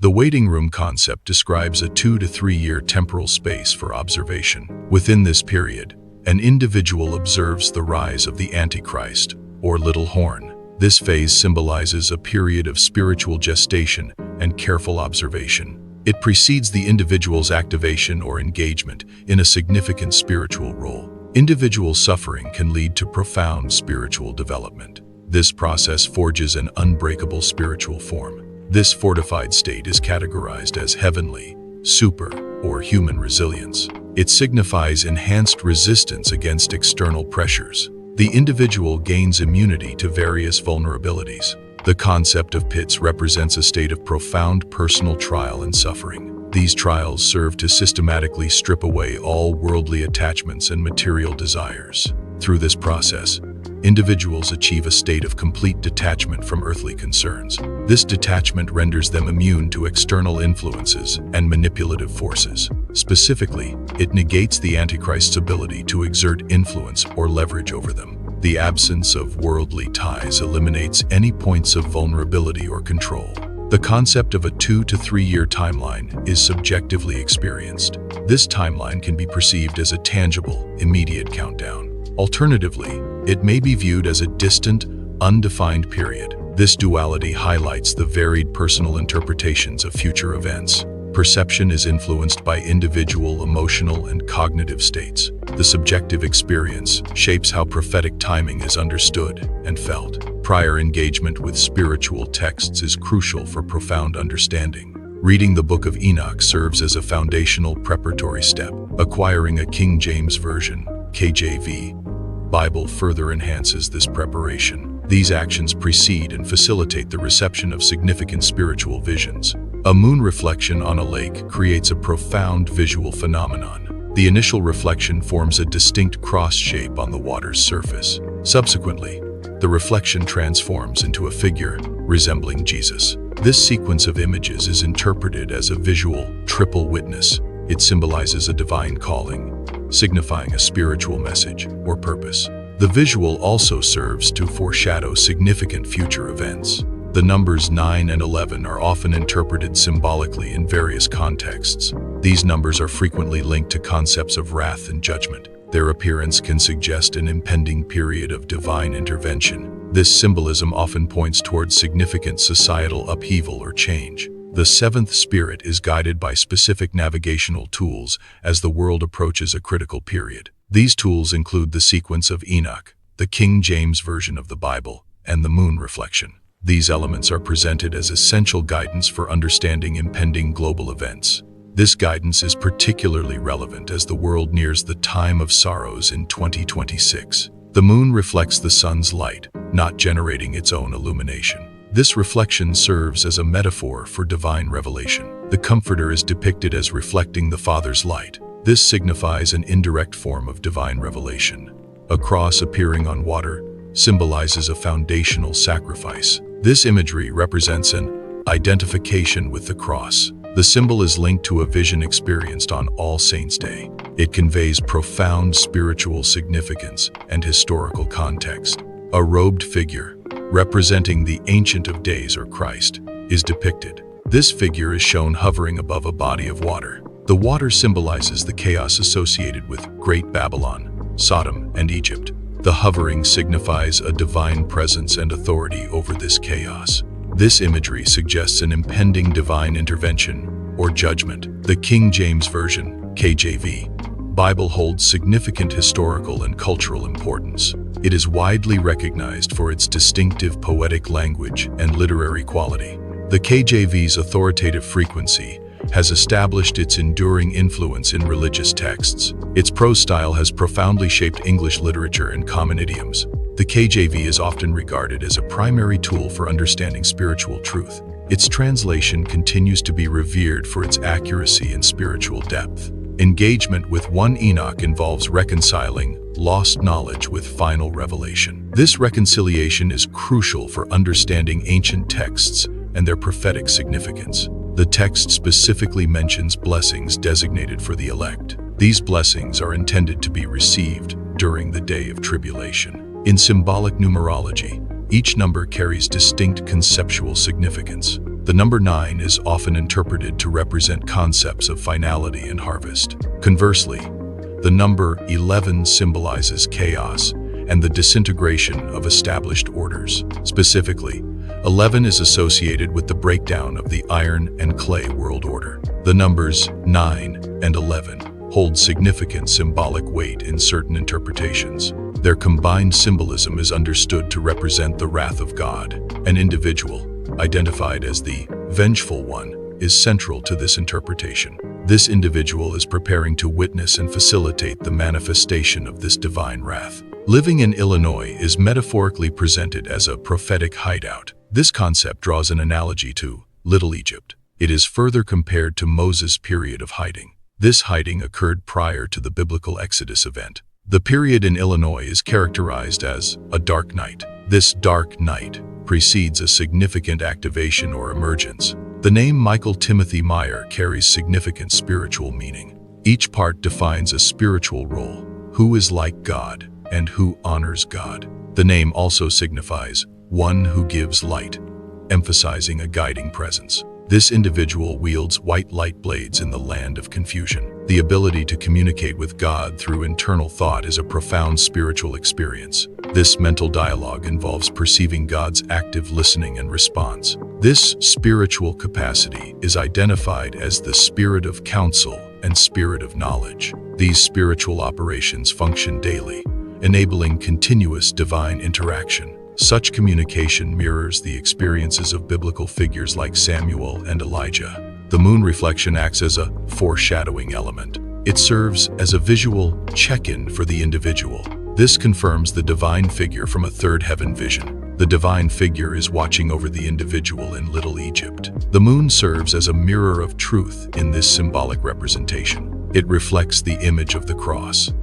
The waiting room concept describes a 2 to 3 year temporal space for observation. Within this period, an individual observes the rise of the Antichrist, or Little Horn. This phase symbolizes a period of spiritual gestation and careful observation. It precedes the individual's activation or engagement in a significant spiritual role. Individual suffering can lead to profound spiritual development. This process forges an unbreakable spiritual form. This fortified state is categorized as heavenly, super, or human resilience. It signifies enhanced resistance against external pressures. The individual gains immunity to various vulnerabilities. The concept of pits represents a state of profound personal trial and suffering. These trials serve to systematically strip away all worldly attachments and material desires. Through this process, individuals achieve a state of complete detachment from earthly concerns. This detachment renders them immune to external influences and manipulative forces. Specifically, it negates the Antichrist's ability to exert influence or leverage over them. The absence of worldly ties eliminates any points of vulnerability or control. The concept of a 2 to 3 year timeline is subjectively experienced. This timeline can be perceived as a tangible, immediate countdown. Alternatively, it may be viewed as a distant, undefined period. This duality highlights the varied personal interpretations of future events. Perception is influenced by individual emotional and cognitive states. The subjective experience shapes how prophetic timing is understood and felt. Prior engagement with spiritual texts is crucial for profound understanding. Reading the Book of Enoch serves as a foundational preparatory step. Acquiring a King James Version, KJV, Bible further enhances this preparation. These actions precede and facilitate the reception of significant spiritual visions. A moon reflection on a lake creates a profound visual phenomenon. The initial reflection forms a distinct cross shape on the water's surface. Subsequently, the reflection transforms into a figure resembling Jesus. This sequence of images is interpreted as a visual triple witness. It symbolizes a divine calling, signifying a spiritual message or purpose. The visual also serves to foreshadow significant future events. The numbers 9 and 11 are often interpreted symbolically in various contexts. These numbers are frequently linked to concepts of wrath and judgment. Their appearance can suggest an impending period of divine intervention. This symbolism often points towards significant societal upheaval or change. The seventh spirit is guided by specific navigational tools as the world approaches a critical period. These tools include the sequence of Enoch, the King James Version of the Bible, and the moon reflection. These elements are presented as essential guidance for understanding impending global events. This guidance is particularly relevant as the world nears the time of sorrows in 2026. The moon reflects the sun's light, not generating its own illumination. This reflection serves as a metaphor for divine revelation. The Comforter is depicted as reflecting the Father's light. This signifies an indirect form of divine revelation. A cross appearing on water symbolizes a foundational sacrifice. This imagery represents an identification with the cross. The symbol is linked to a vision experienced on All Saints' Day. It conveys profound spiritual significance and historical context. A robed figure, representing the Ancient of Days or Christ, is depicted. This figure is shown hovering above a body of water. The water symbolizes the chaos associated with Great Babylon, Sodom, and Egypt. The hovering signifies a divine presence and authority over this chaos. This imagery suggests an impending divine intervention or judgment. The King James Version, KJV, Bible holds significant historical and cultural importance. It is widely recognized for its distinctive poetic language and literary quality. The KJV's authoritative frequency has established its enduring influence in religious texts. Its prose style has profoundly shaped English literature and common idioms. The KJV is often regarded as a primary tool for understanding spiritual truth. Its translation continues to be revered for its accuracy and spiritual depth. Engagement with 1 Enoch involves reconciling lost knowledge with final revelation. This reconciliation is crucial for understanding ancient texts and their prophetic significance. The text specifically mentions blessings designated for the elect. These blessings are intended to be received during the day of tribulation. In symbolic numerology, each number carries distinct conceptual significance. The number 9 is often interpreted to represent concepts of finality and harvest. Conversely, the number 11 symbolizes chaos and the disintegration of established orders. Specifically, 11 is associated with the breakdown of the iron and clay world order. The numbers 9 and 11 hold significant symbolic weight in certain interpretations. Their combined symbolism is understood to represent the wrath of God. An individual, identified as the vengeful one, is central to this interpretation. This individual is preparing to witness and facilitate the manifestation of this divine wrath. Living in Illinois is metaphorically presented as a prophetic hideout. This concept draws an analogy to Little Egypt. It is further compared to Moses' period of hiding. This hiding occurred prior to the biblical Exodus event. The period in Illinois is characterized as a dark night. This dark night precedes a significant activation or emergence. The name Michael Timothy Meyer carries significant spiritual meaning. Each part defines a spiritual role, who is like God and who honors God. The name also signifies one who gives light, emphasizing a guiding presence. This individual wields white light blades in the land of confusion. The ability to communicate with God through internal thought is a profound spiritual experience. This mental dialogue involves perceiving God's active listening and response. This spiritual capacity is identified as the spirit of counsel and spirit of knowledge. These spiritual operations function daily, enabling continuous divine interaction. Such communication mirrors the experiences of biblical figures like Samuel and Elijah. The moon reflection acts as a foreshadowing element. It serves as a visual check-in for the individual. This confirms the divine figure from a third heaven vision. The divine figure is watching over the individual in Little Egypt. The moon serves as a mirror of truth in this symbolic representation. It reflects the image of the cross,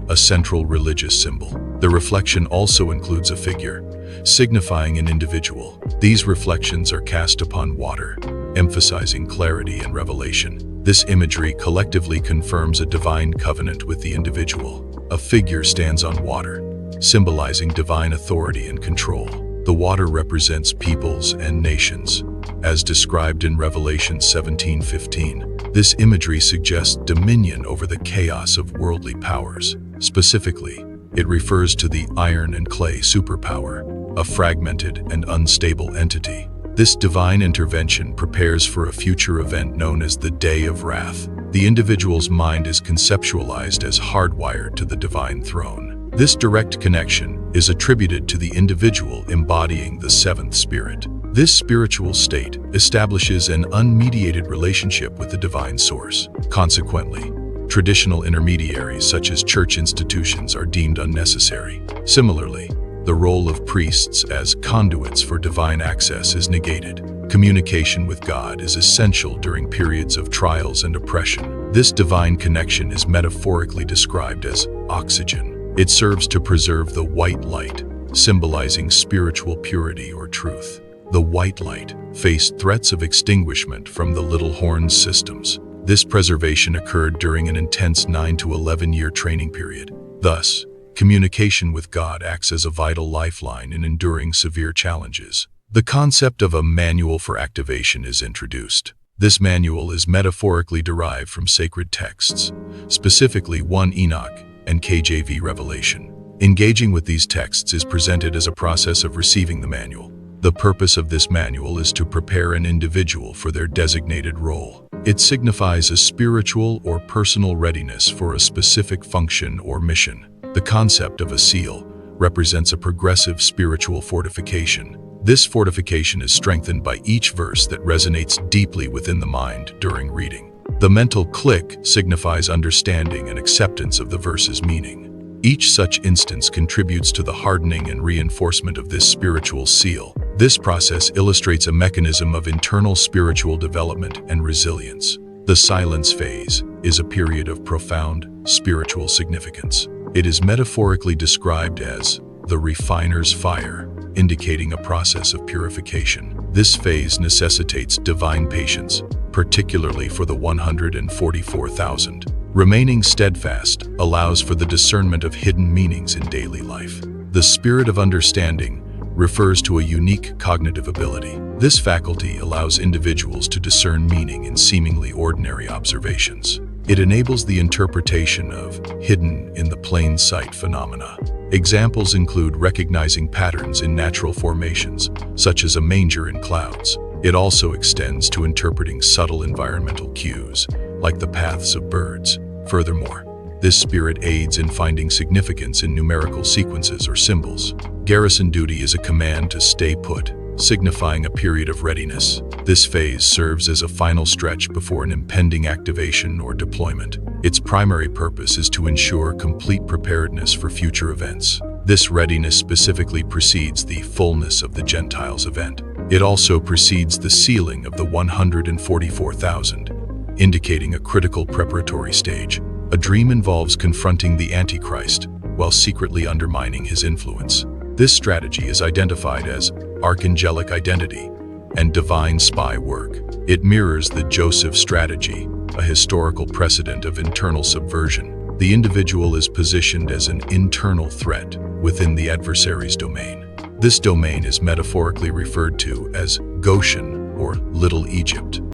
a central religious symbol. The reflection also includes a figure, signifying an individual. These reflections are cast upon water, emphasizing clarity and revelation. This imagery collectively confirms a divine covenant with the individual. A figure stands on water, symbolizing divine authority and control. The water represents peoples and nations, as described in Revelation 17:15. This imagery suggests dominion over the chaos of worldly powers. Specifically, it refers to the iron and clay superpower, a fragmented and unstable entity. This divine intervention prepares for a future event known as the Day of Wrath. The individual's mind is conceptualized as hardwired to the divine throne. This direct connection is attributed to the individual embodying the seventh spirit. This spiritual state establishes an unmediated relationship with the divine source. Consequently, traditional intermediaries such as church institutions are deemed unnecessary. Similarly, the role of priests as conduits for divine access is negated. Communication with God is essential during periods of trials and oppression. This divine connection is metaphorically described as oxygen. It serves to preserve the white light, symbolizing spiritual purity or truth. The white light faced threats of extinguishment from the Little Horn systems. This preservation occurred during an intense 9 to 11-year training period. Thus, communication with God acts as a vital lifeline in enduring severe challenges. The concept of a manual for activation is introduced. This manual is metaphorically derived from sacred texts, specifically 1 Enoch and KJV Revelation. Engaging with these texts is presented as a process of receiving the manual. The purpose of this manual is to prepare an individual for their designated role. It signifies a spiritual or personal readiness for a specific function or mission. The concept of a seal represents a progressive spiritual fortification. This fortification is strengthened by each verse that resonates deeply within the mind during reading. The mental click signifies understanding and acceptance of the verse's meaning. Each such instance contributes to the hardening and reinforcement of this spiritual seal. This process illustrates a mechanism of internal spiritual development and resilience. The silence phase is a period of profound spiritual significance. It is metaphorically described as the refiner's fire, indicating a process of purification. This phase necessitates divine patience, particularly for the 144,000. Remaining steadfast allows for the discernment of hidden meanings in daily life. The spirit of understanding refers to a unique cognitive ability. This faculty allows individuals to discern meaning in seemingly ordinary observations. It enables the interpretation of hidden in the plain sight phenomena. Examples include recognizing patterns in natural formations, such as a manger in clouds. It also extends to interpreting subtle environmental cues, like the paths of birds. Furthermore, this spirit aids in finding significance in numerical sequences or symbols. Garrison duty is a command to stay put, signifying a period of readiness. This phase serves as a final stretch before an impending activation or deployment. Its primary purpose is to ensure complete preparedness for future events. This readiness specifically precedes the fullness of the Gentiles event. It also precedes the sealing of the 144,000, indicating a critical preparatory stage. A dream involves confronting the Antichrist while secretly undermining his influence. This strategy is identified as archangelic identity and divine spy work. It mirrors the Joseph strategy, a historical precedent of internal subversion. The individual is positioned as an internal threat within the adversary's domain. This domain is metaphorically referred to as Goshen or Little Egypt.